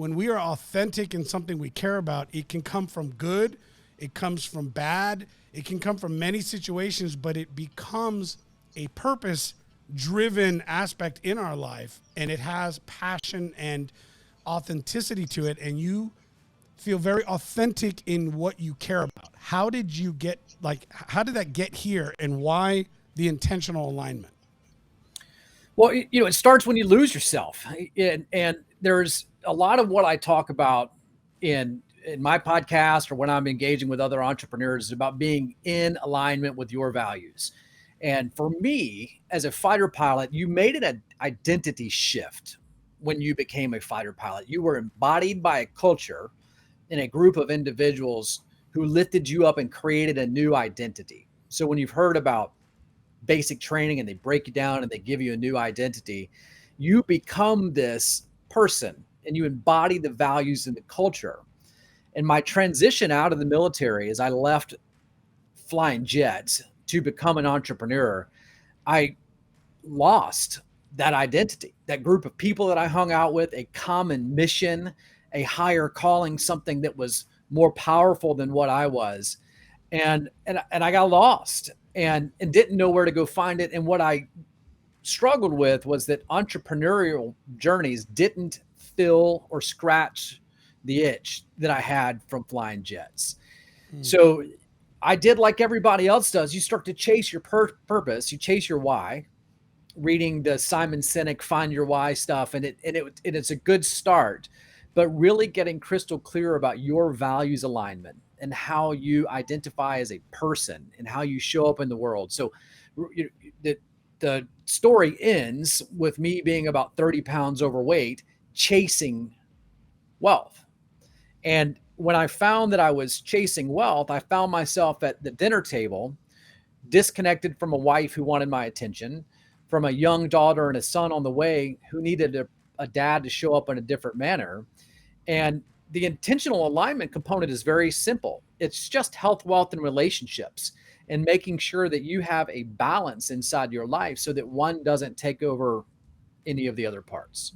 when we are authentic in something we care about, it can come from good, it comes from bad, it can come from many situations, but it becomes a purpose-driven aspect in our life, and it has passion and authenticity to it, and you feel very authentic in what you care about. How did that get here, and why the intentional alignment? Well, it starts when you lose yourself. And there's a lot of what I talk about in my podcast or when I'm engaging with other entrepreneurs is about being in alignment with your values. And for me, as a fighter pilot, you made it an identity shift when you became a fighter pilot. You were embodied by a culture and a group of individuals who lifted you up and created a new identity. So when you've heard about basic training and they break you down and they give you a new identity, you become this person and you embody the values and the culture. And my transition out of the military, as I left flying jets to become an entrepreneur, I lost that identity, that group of people that I hung out with, a common mission, a higher calling, something that was more powerful than what I was. And I got lost and didn't know where to go find it. And what I struggled with was that entrepreneurial journeys didn't fill or scratch the itch that I had from flying jets. So I did like everybody else does. You start to chase your purpose, you chase your why, reading the Simon Sinek Find Your Why stuff. And it's a good start, but really getting crystal clear about your values alignment and how you identify as a person and how you show up in the world. So the story ends with me being about 30 pounds overweight, chasing wealth. And when I found that I was chasing wealth, I found myself at the dinner table, disconnected from a wife who wanted my attention, from a young daughter and a son on the way who needed a dad to show up in a different manner. And the intentional alignment component is very simple. It's just health, wealth, and relationships, and making sure that you have a balance inside your life so that one doesn't take over any of the other parts.